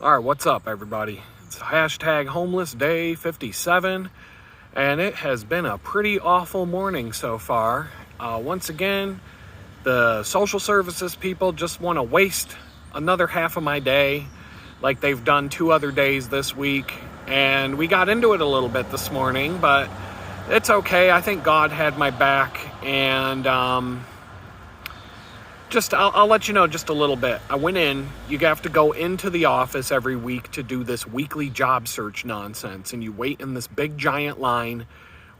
All right, what's up, everybody? It's hashtag homeless day 57, and it has been a pretty awful morning so far. Once again, the social services people just want to waste another half of my day like they've done 2 other days this week, and we got into it a little bit this morning, but it's okay. I think God had my back, and I'll let you know just a little bit. I went in. You have to go into the office every week to do this weekly job search nonsense, and you wait in this big giant line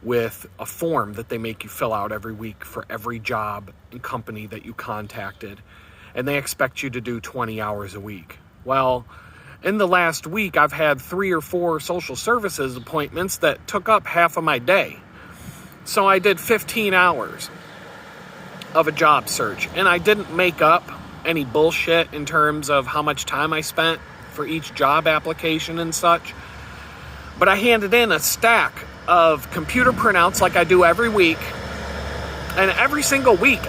with a form that they make you fill out every week for every job and company that you contacted, and they expect you to do 20 hours a week. Well, in the last week, I've had 3 or 4 social services appointments that took up half of my day. So I did 15 hours of a job search, and I didn't make up any bullshit in terms of how much time I spent for each job application and such, but I handed in a stack of computer printouts like I do every week, and every single week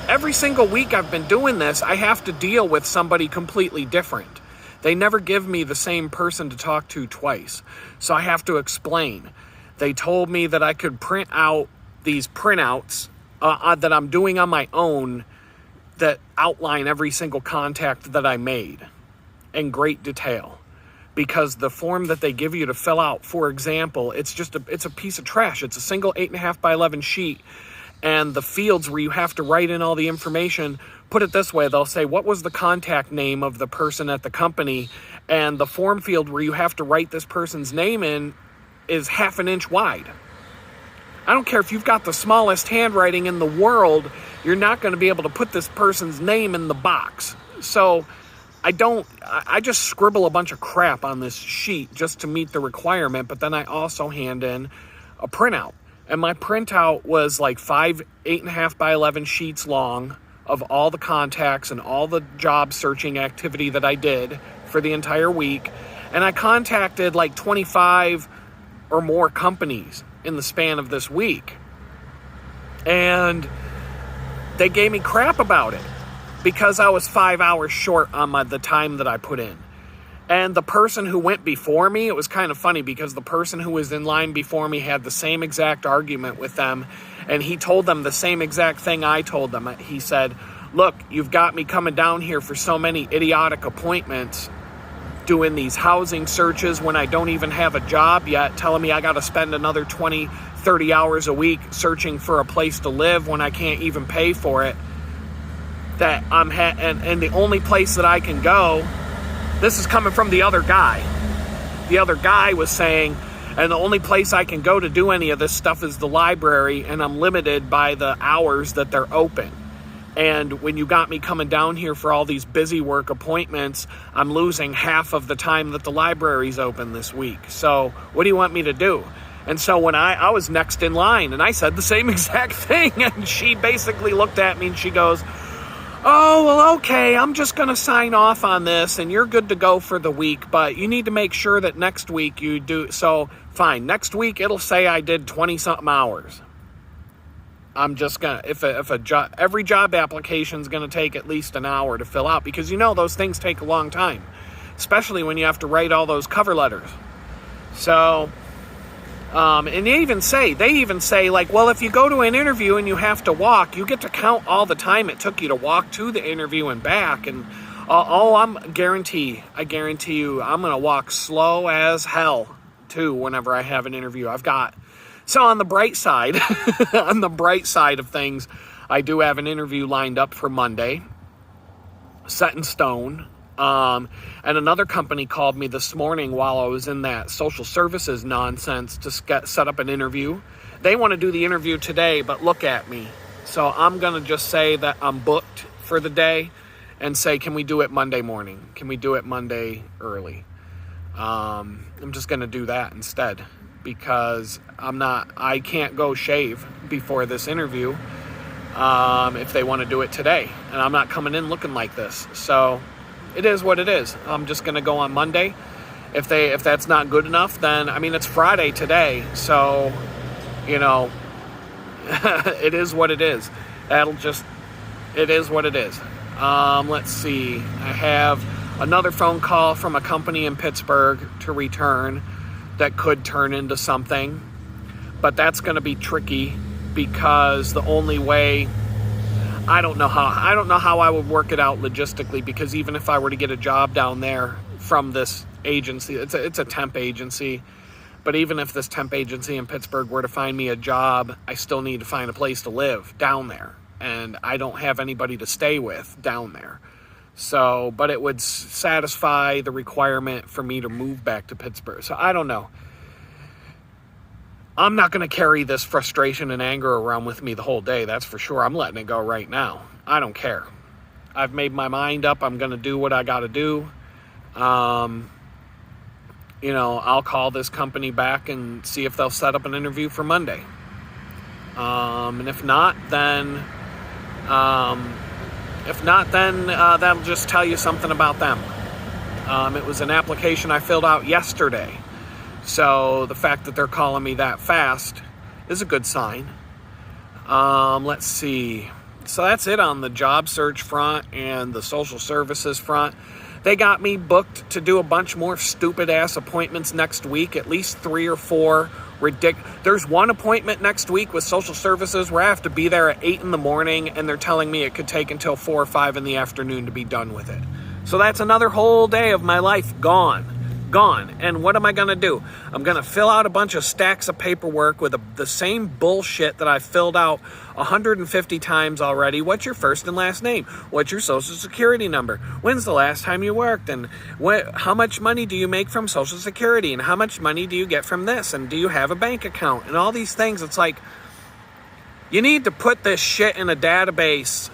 I've been doing this, I have to deal with somebody completely different. They never give me the same person to talk to twice, so I have to explain. They told me that I could print out these printouts that I'm doing on my own that outline every single contact that I made in great detail. Because the form that they give you to fill out, for example, it's a piece of trash. It's a single 8.5 by 11 sheet. And the fields where you have to write in all the information, put it this way, they'll say, what was the contact name of the person at the company? And the form field where you have to write this person's name in is 1/2 inch wide. I don't care if you've got the smallest handwriting in the world, you're not going to be able to put this person's name in the box. So I just scribble a bunch of crap on this sheet just to meet the requirement, but then I also hand in a printout. And my printout was like 5 8.5 by 11 sheets long of all the contacts and all the job searching activity that I did for the entire week. And I contacted like 25 or more companies in the span of this week. And they gave me crap about it because I was 5 hours short on the time that I put in. And the person who went before me, it was kind of funny because the person who was in line before me had the same exact argument with them, and he told them the same exact thing I told them. He said, look, you've got me coming down here for so many idiotic appointments, doing these housing searches when I don't even have a job yet, telling me I got to spend another 20, 30 hours a week searching for a place to live when I can't even pay for it. That and the only place that I can go, this is coming from the other guy. The other guy was saying, and the only place I can go to do any of this stuff is the library, and I'm limited by the hours that they're open. And when you got me coming down here for all these busy work appointments, I'm losing half of the time that the library's open this week. So what do you want me to do? And so when I was next in line, and I said the same exact thing, and she basically looked at me and she goes, oh, well, okay, I'm just going to sign off on this, and you're good to go for the week, but you need to make sure that next week you do. So fine, next week it'll say I did 20-something hours. I'm just going to, every job application is going to take at least an hour to fill out, because those things take a long time, especially when you have to write all those cover letters. So, and they even say like, well, if you go to an interview and you have to walk, you get to count all the time it took you to walk to the interview and back. And I guarantee you, I'm going to walk slow as hell too whenever I have an interview. So on the bright side, of things, I do have an interview lined up for Monday, set in stone. And another company called me this morning while I was in that social services nonsense to set up an interview. They want to do the interview today, but look at me. So I'm going to just say that I'm booked for the day and say, can we do it Monday morning? Can we do it Monday early? I'm just going to do that instead, because I can't go shave before this interview if they want to do it today. And I'm not coming in looking like this. So it is what it is. I'm just going to go on Monday. If that's not good enough, then, it's Friday today. So, it is what it is. It is what it is. Let's see. I have another phone call from a company in Pittsburgh to return that could turn into something. But that's going to be tricky because the only way, I don't know how I would work it out logistically, because even if I were to get a job down there from this agency, it's a temp agency, but even if this temp agency in Pittsburgh were to find me a job, I still need to find a place to live down there, and I don't have anybody to stay with down there. So, but it would satisfy the requirement for me to move back to Pittsburgh. So I don't know. I'm not going to carry this frustration and anger around with me the whole day, that's for sure. I'm letting it go right now. I don't care. I've made my mind up. I'm going to do what I got to do. I'll call this company back and see if they'll set up an interview for Monday. And if not, then that'll just tell you something about them. It was an application I filled out yesterday. So the fact that they're calling me that fast is a good sign. Let's see. So that's it on the job search front and the social services front. They got me booked to do a bunch more stupid-ass appointments next week, at least 3 or 4 There's one appointment next week with social services where I have to be there at 8 in the morning, and they're telling me it could take until 4 or 5 in the afternoon to be done with it. So that's another whole day of my life gone. And what am I going to do? I'm going to fill out a bunch of stacks of paperwork with the same bullshit that I filled out 150 times already. What's your first and last name? What's your social security number? When's the last time you worked? And how much money do you make from social security? And how much money do you get from this? And do you have a bank account? And all these things. It's like, you need to put this shit in a database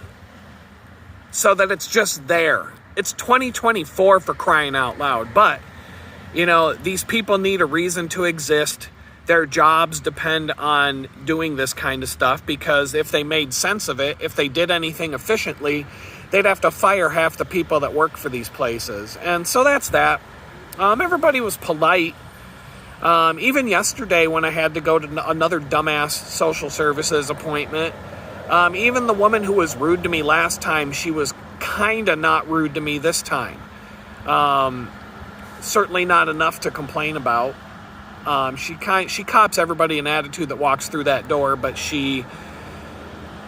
so that it's just there. It's 2024 for crying out loud. But these people need a reason to exist. Their jobs depend on doing this kind of stuff, because if they made sense of it, if they did anything efficiently, they'd have to fire half the people that work for these places. And so that's that. Everybody was polite. Even yesterday when I had to go to another dumbass social services appointment, even the woman who was rude to me last time, she was kind of not rude to me this time. Certainly not enough to complain about. She cops everybody an attitude that walks through that door, but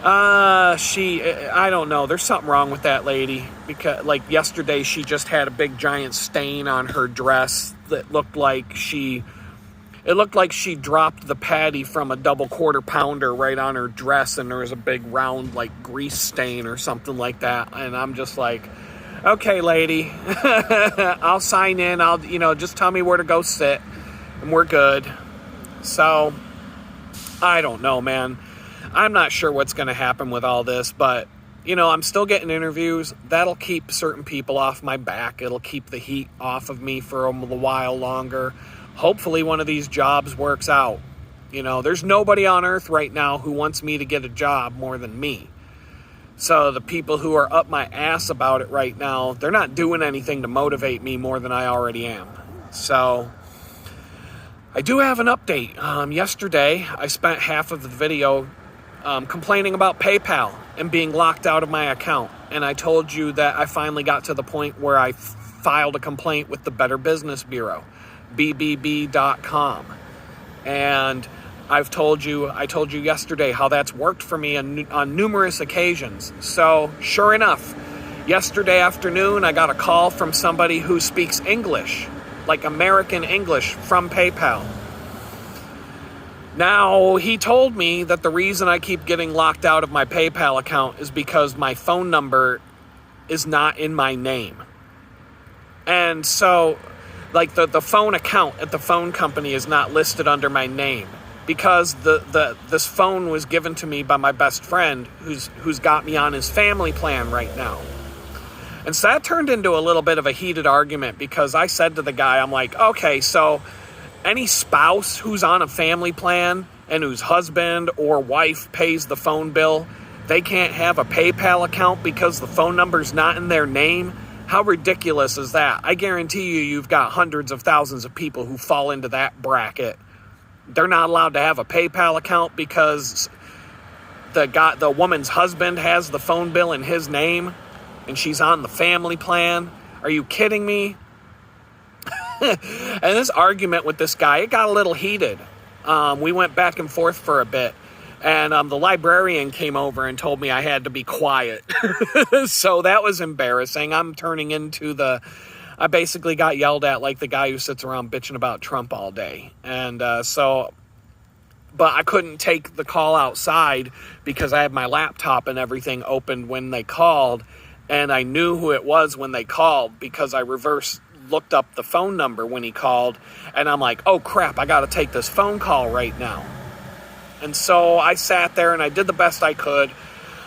I don't know. There's something wrong with that lady, because like yesterday she just had a big giant stain on her dress that looked like she dropped the patty from a double quarter pounder right on her dress, and there was a big round like grease stain or something like that. And I'm just like, okay, lady, I'll sign in. Just tell me where to go sit, and we're good. So, I don't know, man. I'm not sure what's going to happen with all this, but, I'm still getting interviews. That'll keep certain people off my back. It'll keep the heat off of me for a while longer. Hopefully one of these jobs works out. There's nobody on earth right now who wants me to get a job more than me. So the people who are up my ass about it right now, they're not doing anything to motivate me more than I already am. So I do have an update. Yesterday, I spent half of the video complaining about PayPal and being locked out of my account. And I told you that I finally got to the point where I filed a complaint with the Better Business Bureau, bbb.com. And I told you yesterday how that's worked for me on numerous occasions. So, sure enough, yesterday afternoon, I got a call from somebody who speaks English, like American English, from PayPal. Now, he told me that the reason I keep getting locked out of my PayPal account is because my phone number is not in my name. And so, like, the phone account at the phone company is not listed under my name, because this phone was given to me by my best friend who's got me on his family plan right now. And so that turned into a little bit of a heated argument, because I said to the guy, I'm like, okay, so any spouse who's on a family plan and whose husband or wife pays the phone bill, they can't have a PayPal account because the phone number's not in their name? How ridiculous is that? I guarantee you've got hundreds of thousands of people who fall into that bracket. They're not allowed to have a PayPal account because the woman's husband has the phone bill in his name and she's on the family plan. Are you kidding me? And this argument with this guy, it got a little heated. We went back and forth for a bit. And the librarian came over and told me I had to be quiet. So that was embarrassing. I'm turning into I basically got yelled at like the guy who sits around bitching about Trump all day. And but I couldn't take the call outside because I had my laptop and everything opened when they called. And I knew who it was when they called because I looked up the phone number when he called. And I'm like, oh crap, I got to take this phone call right now. And so I sat there and I did the best I could.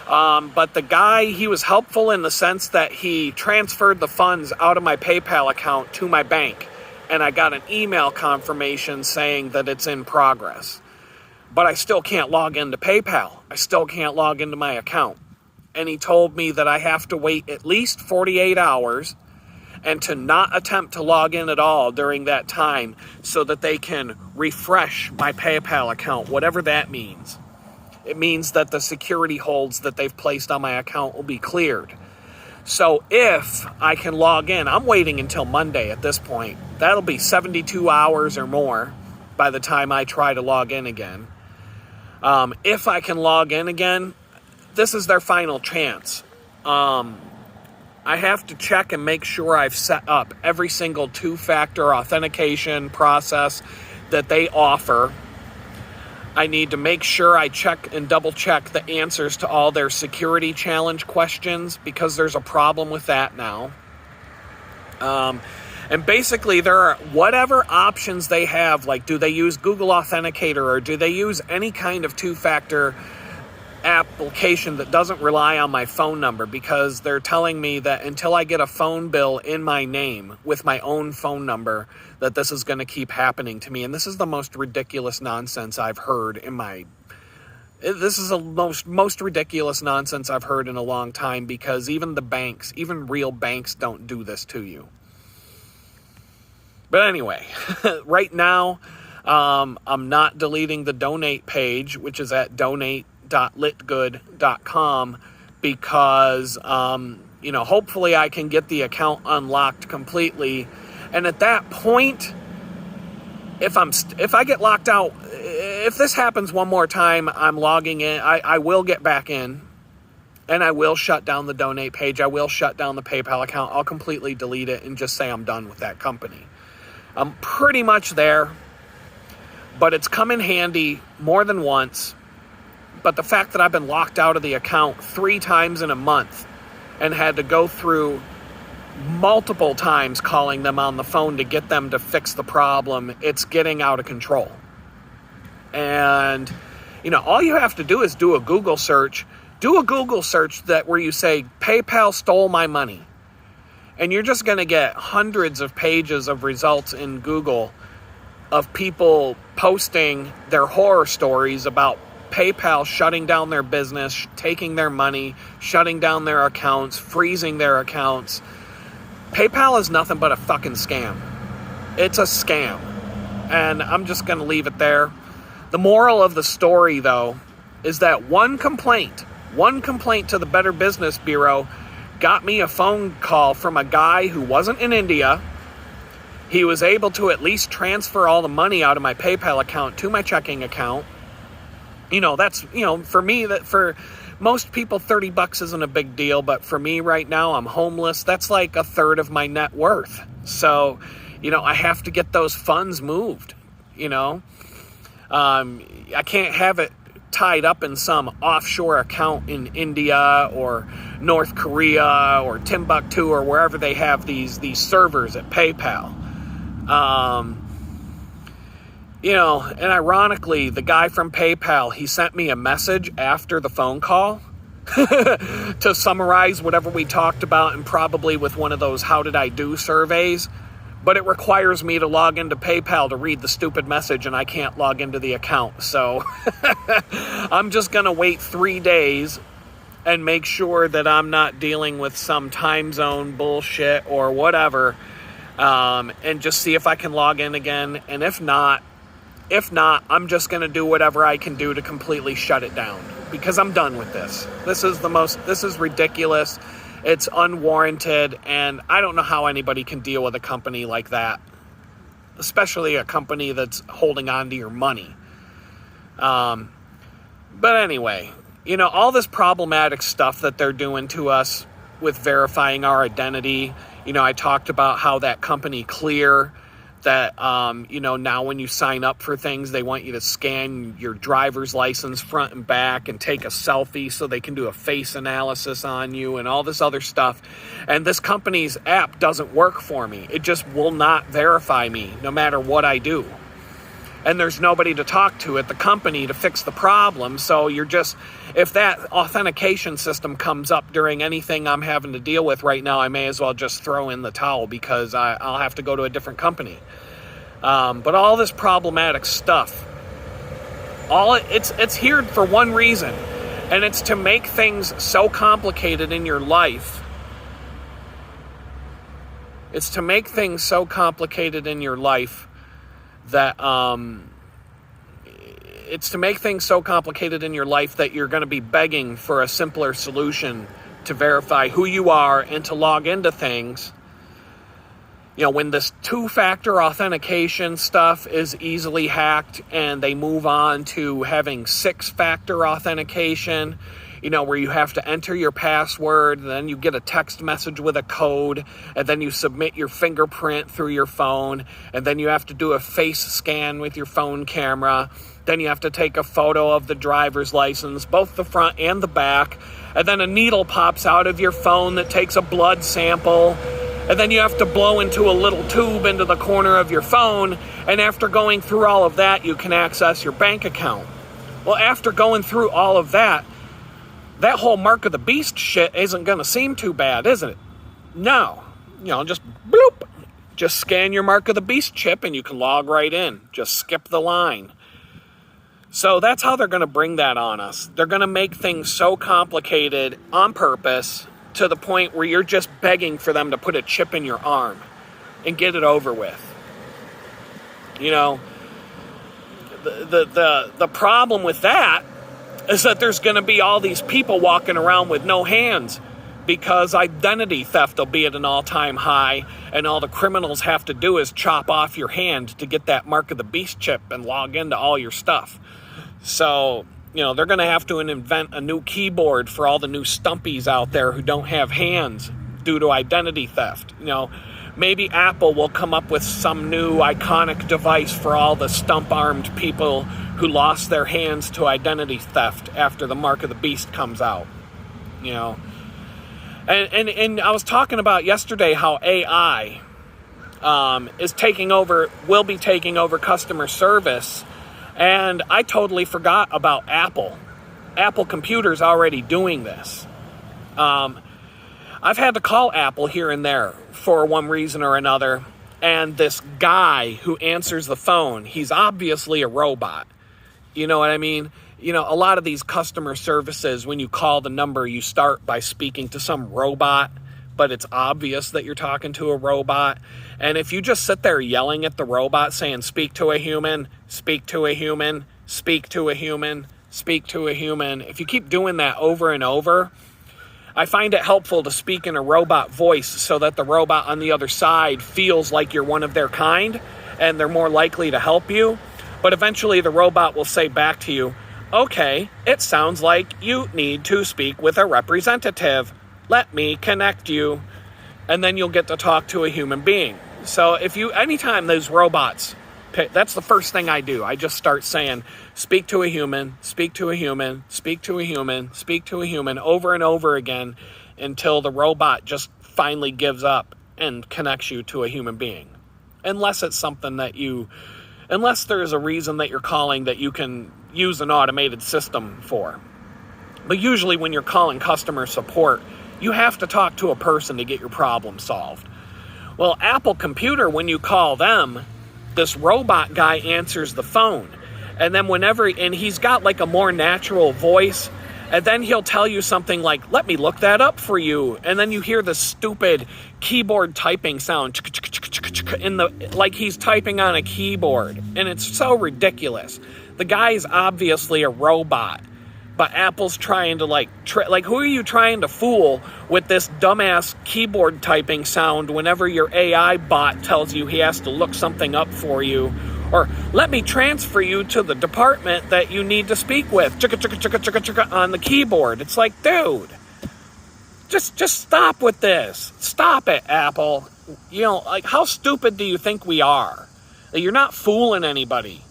But the guy, he was helpful in the sense that he transferred the funds out of my PayPal account to my bank. And I got an email confirmation saying that it's in progress. But I still can't log into PayPal. I still can't log into my account. And he told me that I have to wait at least 48 hours and to not attempt to log in at all during that time so that they can refresh my PayPal account, whatever that means. It means that the security holds that they've placed on my account will be cleared. So if I can log in, I'm waiting until Monday at this point. That'll be 72 hours or more by the time I try to log in again. If I can log in again, this is their final chance. I have to check and make sure I've set up every single two-factor authentication process that they offer. I need to make sure I check and double-check the answers to all their security challenge questions because there's a problem with that now. And basically, there are whatever options they have, like do they use Google Authenticator or do they use any kind of two-factor application that doesn't rely on my phone number, because they're telling me that until I get a phone bill in my name with my own phone number, that this is going to keep happening to me. And this is the most ridiculous nonsense I've heard this is the most ridiculous nonsense I've heard in a long time, because even the banks, even real banks, don't do this to you. But anyway, right now, I'm not deleting the donate page, which is at donate.litgood.com, because, hopefully I can get the account unlocked completely. And at that point, if I get locked out, if this happens one more time, I'm logging in. I will get back in, and I will shut down the donate page. I will shut down the PayPal account. I'll completely delete it and just say I'm done with that company. I'm pretty much there, but it's come in handy more than once. But the fact that I've been locked out of the account 3 times in a month and had to go through multiple times calling them on the phone to get them to fix the problem, it's getting out of control. And, all you have to do is do a Google search. Do a Google search where you say, PayPal stole my money. And you're just going to get hundreds of pages of results in Google of people posting their horror stories about PayPal shutting down their business, taking their money, shutting down their accounts, freezing their accounts. PayPal is nothing but a fucking scam. It's a scam. And I'm just going to leave it there. The moral of the story, though, is that one complaint to the Better Business Bureau got me a phone call from a guy who wasn't in India. He was able to at least transfer all the money out of my PayPal account to my checking account. That's, for me, that for most people, $30 isn't a big deal. But for me right now, I'm homeless. That's like a third of my net worth. So, I have to get those funds moved, I can't have it tied up in some offshore account in India or North Korea or Timbuktu or wherever they have these servers at PayPal. And ironically, the guy from PayPal, he sent me a message after the phone call to summarize whatever we talked about, and probably with one of those how did I do surveys. But it requires me to log into PayPal to read the stupid message, and I can't log into the account. So I'm just going to wait 3 days and make sure that I'm not dealing with some time zone bullshit or whatever, and just see if I can log in again. And if not, I'm just going to do whatever I can do to completely shut it down, because I'm done with this. This is ridiculous. It's unwarranted, and I don't know how anybody can deal with a company like that, especially a company that's holding on to your money. But anyway, all this problematic stuff that they're doing to us with verifying our identity. I talked about how that company Clear, that, now when you sign up for things, they want you to scan your driver's license front and back and take a selfie so they can do a face analysis on you and all this other stuff. And this company's app doesn't work for me. It just will not verify me no matter what I do. And there's nobody to talk to at the company to fix the problem. So if that authentication system comes up during anything I'm having to deal with right now, I may as well just throw in the towel because I'll have to go to a different company. But all this problematic stuff, it's here for one reason, and it's to make things so complicated in your life. It's to make things so complicated in your life that you're going to be begging for a simpler solution to verify who you are and to log into things. When this two-factor authentication stuff is easily hacked and they move on to having six-factor authentication, where you have to enter your password, and then you get a text message with a code, and then you submit your fingerprint through your phone, and then you have to do a face scan with your phone camera. Then you have to take a photo of the driver's license, both the front and the back, and then a needle pops out of your phone that takes a blood sample, and then you have to blow into a little tube into the corner of your phone, and after going through all of that, you can access your bank account. Well, after going through all of that whole mark of the beast shit isn't going to seem too bad, isn't it? No. Just bloop. Just scan your mark of the beast chip and you can log right in. Just skip the line. So that's how they're going to bring that on us. They're going to make things so complicated on purpose to the point where you're just begging for them to put a chip in your arm and get it over with. The problem with that is that there's going to be all these people walking around with no hands because identity theft will be at an all-time high, and all the criminals have to do is chop off your hand to get that mark of the beast chip and log into all your stuff. So, they're going to have to invent a new keyboard for all the new stumpies out there who don't have hands due to identity theft. Maybe Apple will come up with some new iconic device for all the stump-armed people who lost their hands to identity theft after the mark of the beast comes out. And I was talking about yesterday how AI will be taking over customer service, and I totally forgot about Apple. Apple Computer's already doing this. I've had to call Apple here and there for one reason or another, and this guy who answers the phone, he's obviously a robot. You know what I mean? A lot of these customer services, when you call the number, you start by speaking to some robot, but it's obvious that you're talking to a robot. And if you just sit there yelling at the robot saying, speak to a human, speak to a human, speak to a human, speak to a human, if you keep doing that over and over, I find it helpful to speak in a robot voice so that the robot on the other side feels like you're one of their kind and they're more likely to help you. But eventually the robot will say back to you, okay, it sounds like you need to speak with a representative. Let me connect you. And then you'll get to talk to a human being. So anytime those robots, that's the first thing I do. I just start saying, speak to a human, speak to a human, speak to a human, speak to a human over and over again until the robot just finally gives up and connects you to a human being. Unless it's something unless there's a reason that you're calling that you can use an automated system for. But usually when you're calling customer support, you have to talk to a person to get your problem solved. Well, Apple Computer, when you call them, this robot guy answers the phone. And then and he's got like a more natural voice. And then he'll tell you something like, let me look that up for you. And then you hear the stupid keyboard typing sound like he's typing on a keyboard. And it's so ridiculous. The guy is obviously a robot But Apple's trying to who are you trying to fool with this dumbass keyboard typing sound whenever your AI bot tells you he has to look something up for you? Or let me transfer you to the department that you need to speak with. Chicka, chicka, chicka, chicka, chicka on the keyboard. It's like, dude, just stop with this. Stop it, Apple. How stupid do you think we are? You're not fooling anybody.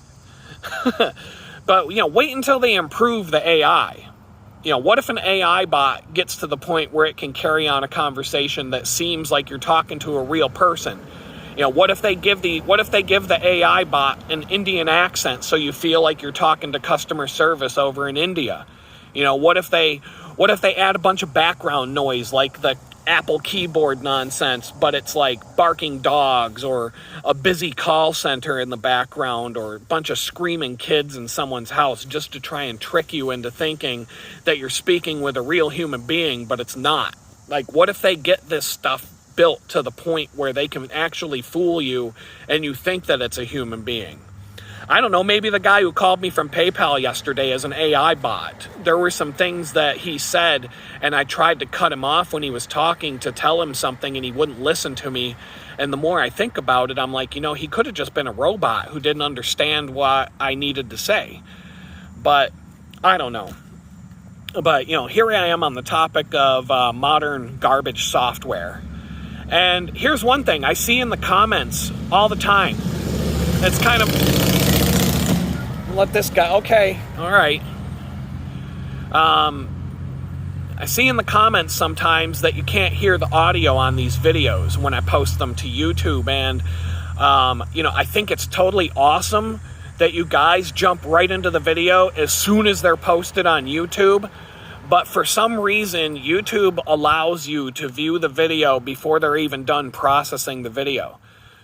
But, wait until they improve the AI. What if an AI bot gets to the point where it can carry on a conversation that seems like you're talking to a real person? What if they give the AI bot an Indian accent so you feel like you're talking to customer service over in India? What if they add a bunch of background noise like the Apple keyboard nonsense, but it's like barking dogs or a busy call center in the background or a bunch of screaming kids in someone's house just to try and trick you into thinking that you're speaking with a real human being, but it's not. What if they get this stuff built to the point where they can actually fool you and you think that it's a human being? I don't know, maybe the guy who called me from PayPal yesterday is an AI bot. There were some things that he said, and I tried to cut him off when he was talking to tell him something, and he wouldn't listen to me. And the more I think about it, I'm like, he could have just been a robot who didn't understand what I needed to say. But I don't know. But, here I am on the topic of modern garbage software. And here's one thing I see in the comments all the time. It's kind of... Let this guy... Okay, all right. I see in the comments sometimes that you can't hear the audio on these videos when I post them to YouTube. And, I think it's totally awesome that you guys jump right into the video as soon as they're posted on YouTube. But for some reason, YouTube allows you to view the video before they're even done processing the video.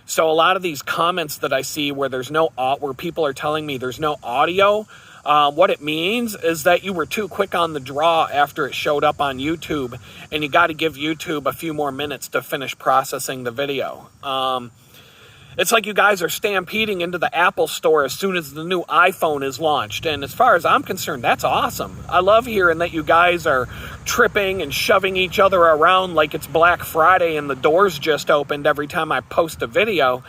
So a lot of these comments that I see where where people are telling me there's no audio, what it means is that you were too quick on the draw after it showed up on YouTube, and you got to give YouTube a few more minutes to finish processing the video. It's like you guys are stampeding into the Apple store as soon as the new iPhone is launched. And as far as I'm concerned, that's awesome. I love hearing that you guys are tripping and shoving each other around like it's Black Friday and the doors just opened every time I post a video.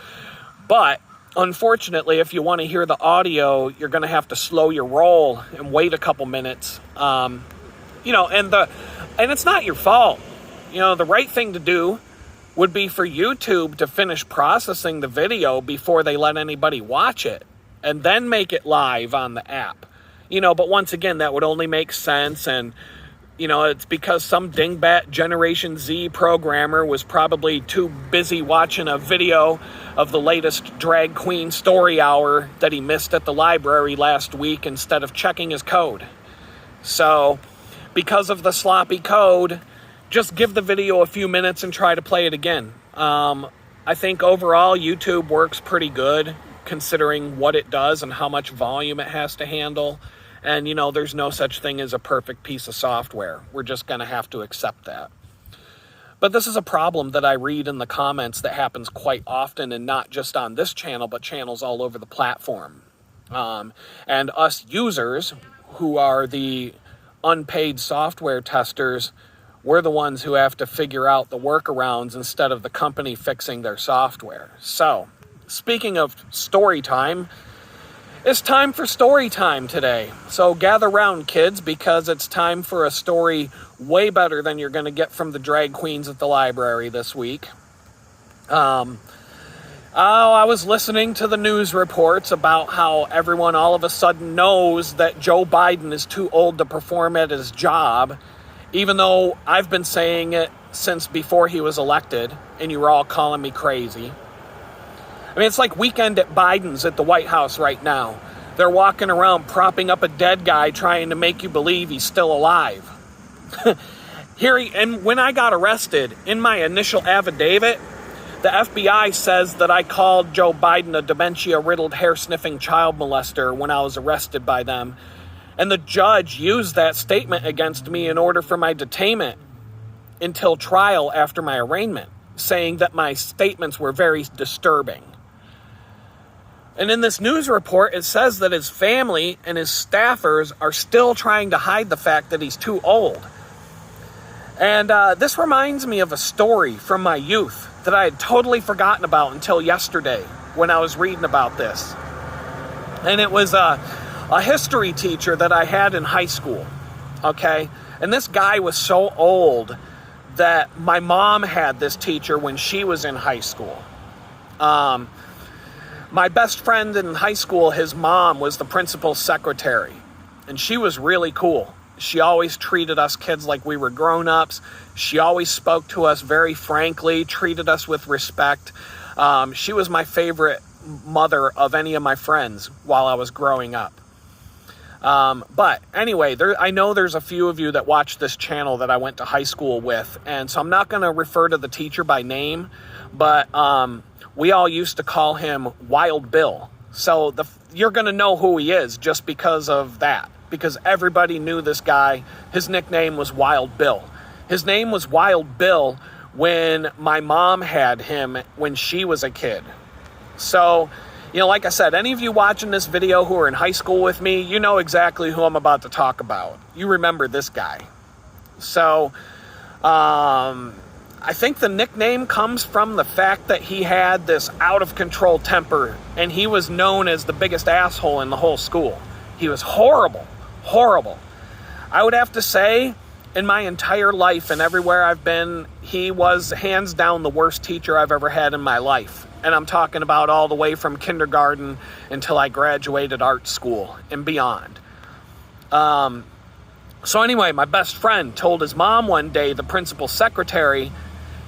But unfortunately, if you want to hear the audio, you're going to have to slow your roll and wait a couple minutes. And it's not your fault. The right thing to do would be for YouTube to finish processing the video before they let anybody watch it and then make it live on the app. But once again, that would only make sense. And, it's because some dingbat Generation Z programmer was probably too busy watching a video of the latest drag queen story hour that he missed at the library last week instead of checking his code. So because of the sloppy code, just give the video a few minutes and try to play it again. I think overall YouTube works pretty good considering what it does and how much volume it has to handle. And, there's no such thing as a perfect piece of software. We're just going to have to accept that. But this is a problem that I read in the comments that happens quite often, and not just on this channel, but channels all over the platform. And us users, who are the unpaid software testers, we're the ones who have to figure out the workarounds instead of the company fixing their software. So, speaking of story time, it's time for story time today. So gather round, kids, because it's time for a story way better than you're going to get from the drag queens at the library this week. I was listening to the news reports about how everyone all of a sudden knows that Joe Biden is too old to perform at his job, even though I've been saying it since before he was elected, and you were all calling me crazy. I mean, it's like weekend at Biden's at the White House right now. They're walking around propping up a dead guy trying to make you believe he's still alive. And when I got arrested, in my initial affidavit, the FBI says that I called Joe Biden a dementia-riddled, hair-sniffing child molester when I was arrested by them. And the judge used that statement against me in order for my detainment until trial after my arraignment, saying that my statements were very disturbing. And in this news report, it says that his family and his staffers are still trying to hide the fact that he's too old. And this reminds me of a story from my youth that I had totally forgotten about until yesterday when I was reading about this. And it was a history teacher that I had in high school, okay? And this guy was so old that my mom had this teacher when she was in high school. My best friend in high school, his mom was the principal's secretary, and she was really cool. She always treated us kids like we were grown-ups. She always spoke to us very frankly, treated us with respect. She was my favorite mother of any of my friends while I was growing up. But anyway, I know there's a few of you that watch this channel that I went to high school with, and so I'm not going to refer to the teacher by name, but we all used to call him Wild Bill. So you're going to know who he is just because of that, because everybody knew this guy. His nickname was Wild Bill. His name was Wild Bill when my mom had him when she was a kid. So, like I said, any of you watching this video who are in high school with me, you know exactly who I'm about to talk about. You remember this guy. So, I think the nickname comes from the fact that he had this out-of-control temper, and he was known as the biggest asshole in the whole school. He was horrible, horrible. I would have to say, in my entire life and everywhere I've been, he was hands down the worst teacher I've ever had in my life. And I'm talking about all the way from kindergarten until I graduated art school and beyond. So anyway, my best friend told his mom one day, the principal's secretary,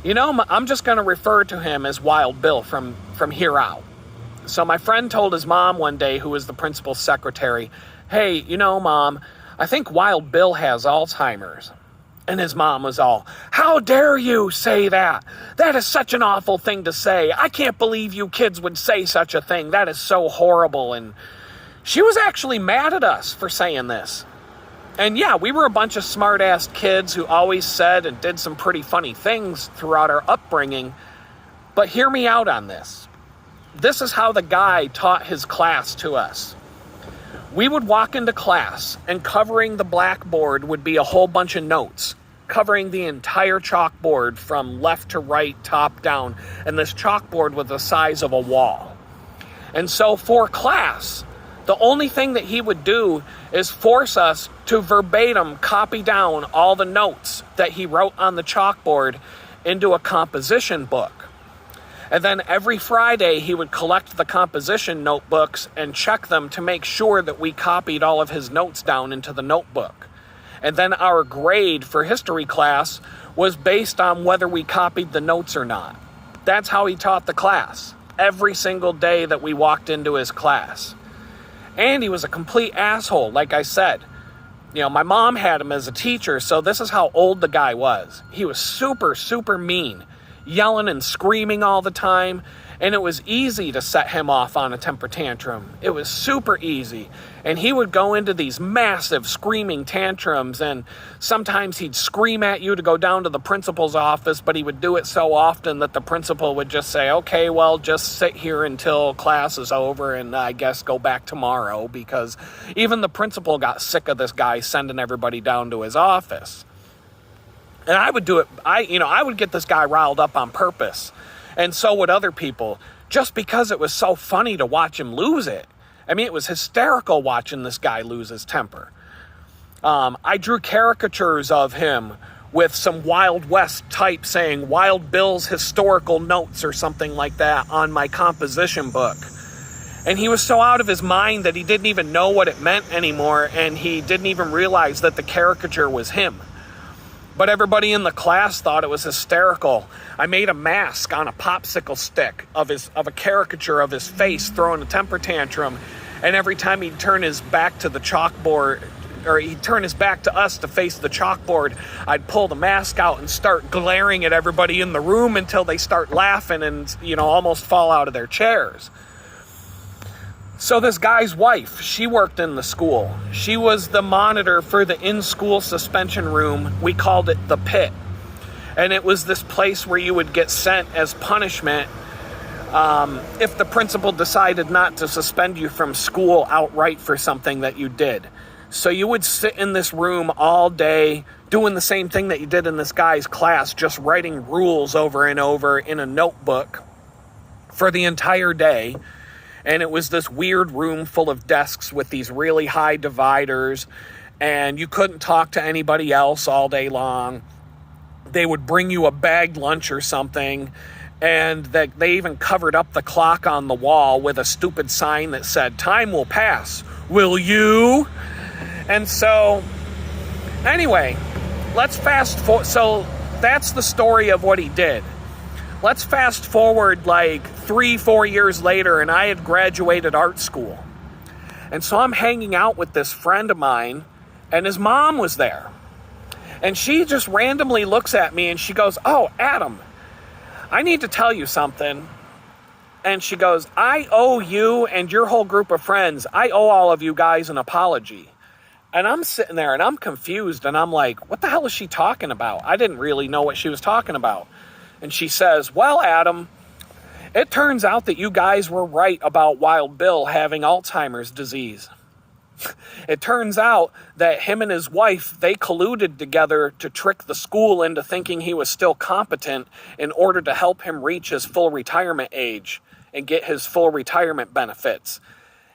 I'm just going to refer to him as Wild Bill from here out. So my friend told his mom one day, who was the principal's secretary, hey, Mom, I think Wild Bill has Alzheimer's. And his mom was all, how dare you say that? That is such an awful thing to say. I can't believe you kids would say such a thing. That is so horrible. And she was actually mad at us for saying this. And yeah, we were a bunch of smart-ass kids who always said and did some pretty funny things throughout our upbringing. But hear me out on this. This is how the guy taught his class to us. We would walk into class, and covering the blackboard would be a whole bunch of notes, covering the entire chalkboard from left to right, top down, and this chalkboard was the size of a wall. And so for class, the only thing that he would do is force us to verbatim copy down all the notes that he wrote on the chalkboard into a composition book. And then every Friday, he would collect the composition notebooks and check them to make sure that we copied all of his notes down into the notebook. And then our grade for history class was based on whether we copied the notes or not. That's how he taught the class, every single day that we walked into his class. And he was a complete asshole, like I said. My mom had him as a teacher, so this is how old the guy was. He was super, super mean, yelling and screaming all the time, and it was easy to set him off on a temper tantrum. It was super easy, and he would go into these massive screaming tantrums, and sometimes he'd scream at you to go down to the principal's office, but he would do it so often that the principal would just say, okay, well, just sit here until class is over and I guess go back tomorrow, because even the principal got sick of this guy sending everybody down to his office. And I would do it, I would get this guy riled up on purpose. And so would other people, just because it was so funny to watch him lose it. I mean, it was hysterical watching this guy lose his temper. I drew caricatures of him with some Wild West type saying Wild Bill's historical notes or something like that on my composition book. And he was so out of his mind that he didn't even know what it meant anymore, and he didn't even realize that the caricature was him. But everybody in the class thought it was hysterical. I made a mask on a popsicle stick of a caricature of his face throwing a temper tantrum. And every time he'd turn his back to the chalkboard, or he'd turn his back to us to face the chalkboard, I'd pull the mask out and start glaring at everybody in the room until they start laughing and, almost fall out of their chairs. So this guy's wife, she worked in the school. She was the monitor for the in-school suspension room. We called it the pit. And it was this place where you would get sent as punishment if the principal decided not to suspend you from school outright for something that you did. So you would sit in this room all day doing the same thing that you did in this guy's class, just writing rules over and over in a notebook for the entire day. And it was this weird room full of desks with these really high dividers, and you couldn't talk to anybody else all day long. They would bring you a bagged lunch or something, and they even covered up the clock on the wall with a stupid sign that said, "Time will pass. Will you?" And so, anyway, let's fast forward. So that's the story of what he did. Let's fast forward like 3-4 years later, and I had graduated art school. And so I'm hanging out with this friend of mine, and his mom was there. And she just randomly looks at me and she goes, "Oh, Adam, I need to tell you something." And she goes, "I owe you and your whole group of friends, I owe all of you guys an apology." And I'm sitting there and I'm confused, and I'm like, what the hell is she talking about? I didn't really know what she was talking about. And she says, "Well, Adam, it turns out that you guys were right about Wild Bill having Alzheimer's disease. It turns out that him and his wife, they colluded together to trick the school into thinking he was still competent in order to help him reach his full retirement age and get his full retirement benefits.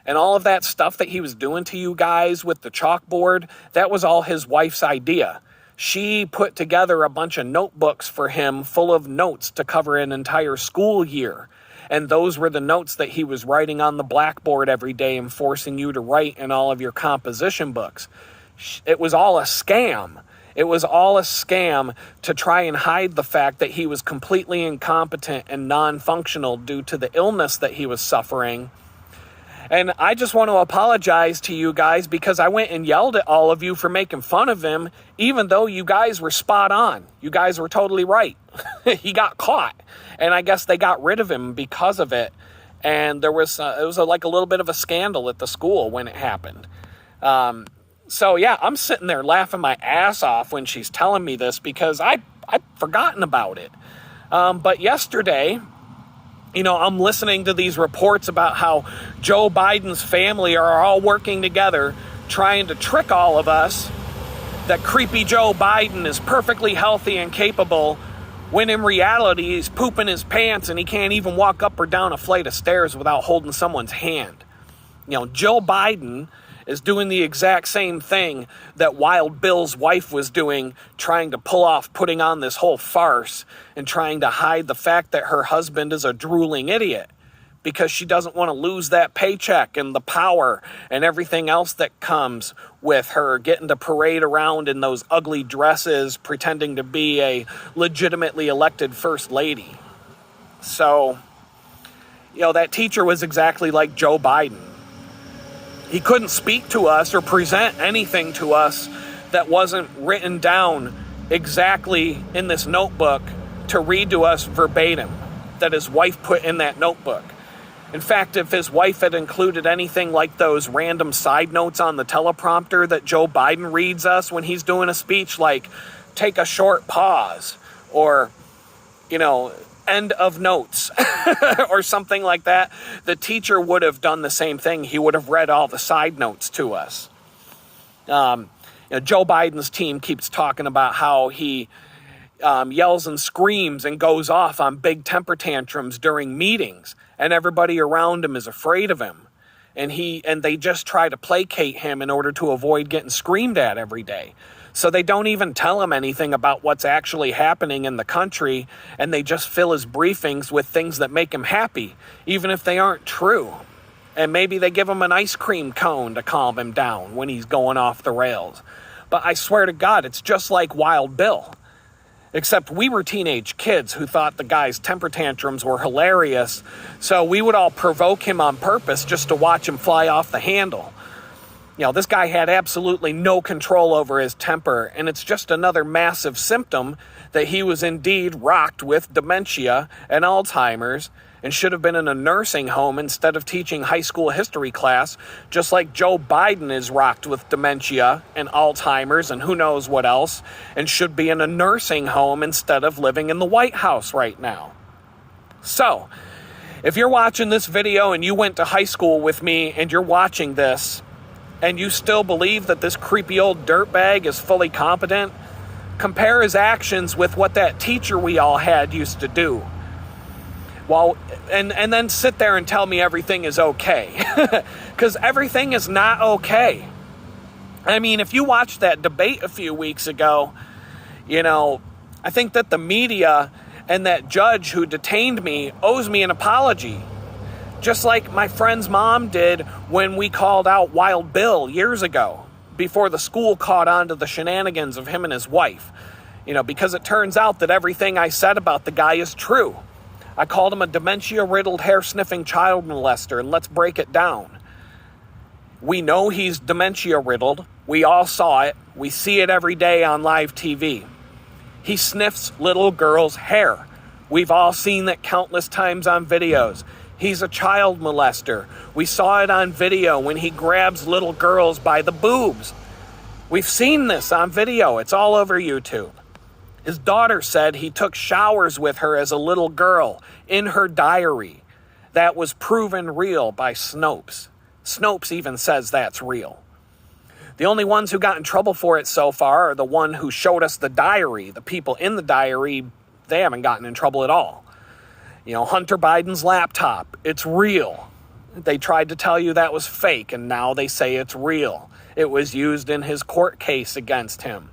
And all of that stuff that he was doing to you guys with the chalkboard, that was all his wife's idea. She put together a bunch of notebooks for him full of notes to cover an entire school year. And those were the notes that he was writing on the blackboard every day and forcing you to write in all of your composition books. It was all a scam. It was all a scam to try and hide the fact that he was completely incompetent and non-functional due to the illness that he was suffering. And I just want to apologize to you guys because I went and yelled at all of you for making fun of him, even though you guys were spot on. You guys were totally right. He got caught, and I guess they got rid of him because of it. And it was like a little bit of a scandal at the school when it happened. So yeah, I'm sitting there laughing my ass off when she's telling me this because I'd forgotten about it. But yesterday, I'm listening to these reports about how Joe Biden's family are all working together trying to trick all of us that creepy Joe Biden is perfectly healthy and capable, when in reality he's pooping his pants and he can't even walk up or down a flight of stairs without holding someone's hand. Joe Biden is doing the exact same thing that Wild Bill's wife was doing, trying to pull off putting on this whole farce and trying to hide the fact that her husband is a drooling idiot because she doesn't want to lose that paycheck and the power and everything else that comes with her getting to parade around in those ugly dresses, pretending to be a legitimately elected first lady. So, that teacher was exactly like Joe Biden. He couldn't speak to us or present anything to us that wasn't written down exactly in this notebook to read to us verbatim that his wife put in that notebook. In fact, if his wife had included anything like those random side notes on the teleprompter that Joe Biden reads us when he's doing a speech, like take a short pause or, end of notes or something like that, the teacher would have done the same thing. He would have read all the side notes to us. Joe Biden's team keeps talking about how he yells and screams and goes off on big temper tantrums during meetings, and everybody around him is afraid of him. And they just try to placate him in order to avoid getting screamed at every day. So they don't even tell him anything about what's actually happening in the country, and they just fill his briefings with things that make him happy, even if they aren't true. And maybe they give him an ice cream cone to calm him down when he's going off the rails. But I swear to God, it's just like Wild Bill. Except we were teenage kids who thought the guy's temper tantrums were hilarious, so we would all provoke him on purpose just to watch him fly off the handle. This guy had absolutely no control over his temper, and it's just another massive symptom that he was indeed rocked with dementia and Alzheimer's and should have been in a nursing home instead of teaching high school history class, just like Joe Biden is rocked with dementia and Alzheimer's and who knows what else, and should be in a nursing home instead of living in the White House right now. So, If you're watching this video and you went to high school with me and you're watching this and you still believe that this creepy old dirtbag is fully competent, compare his actions with what that teacher we all had used to do. Well, and then sit there and tell me everything is okay. Because everything is not okay. I mean, if you watched that debate a few weeks ago, I think that the media and that judge who detained me owes me an apology. Just like my friend's mom did when we called out Wild Bill years ago, before the school caught on to the shenanigans of him and his wife. Because it turns out that everything I said about the guy is true. I called him a dementia-riddled, hair-sniffing child molester, and let's break it down. We know he's dementia-riddled. We all saw it. We see it every day on live TV. He sniffs little girls' hair. We've all seen that countless times on videos. He's a child molester. We saw it on video when he grabs little girls by the boobs. We've seen this on video. It's all over YouTube. His daughter said he took showers with her as a little girl in her diary. That was proven real by Snopes. Snopes even says that's real. The only ones who got in trouble for it so far are the one who showed us the diary. The people in the diary, they haven't gotten in trouble at all. Hunter Biden's laptop, it's real. They tried to tell you that was fake, and now they say it's real. It was used in his court case against him.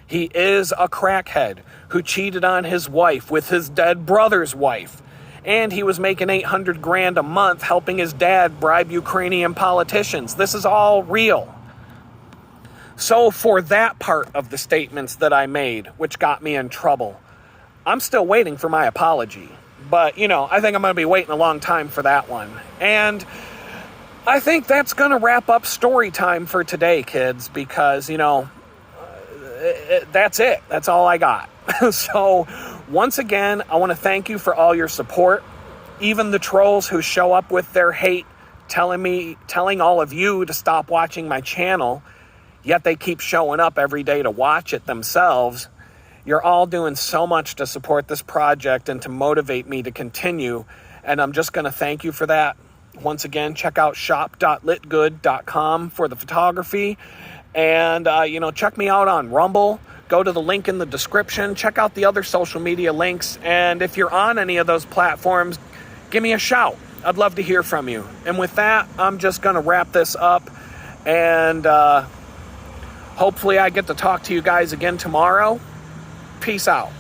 He is a crackhead who cheated on his wife with his dead brother's wife. And he was making $800,000 a month helping his dad bribe Ukrainian politicians. This is all real. So for that part of the statements that I made, which got me in trouble, I'm still waiting for my apology. But, I think I'm going to be waiting a long time for that one. And I think that's going to wrap up story time for today, kids, because, that's it. That's all I got. So once again, I want to thank you for all your support. Even the trolls who show up with their hate, telling all of you to stop watching my channel, yet they keep showing up every day to watch it themselves. You're all doing so much to support this project and to motivate me to continue. And I'm just going to thank you for that. Once again, check out shop.litgood.com for the photography. And, check me out on Rumble. Go to the link in the description. Check out the other social media links. And if you're on any of those platforms, give me a shout. I'd love to hear from you. And with that, I'm just going to wrap this up. And hopefully I get to talk to you guys again tomorrow. Peace out.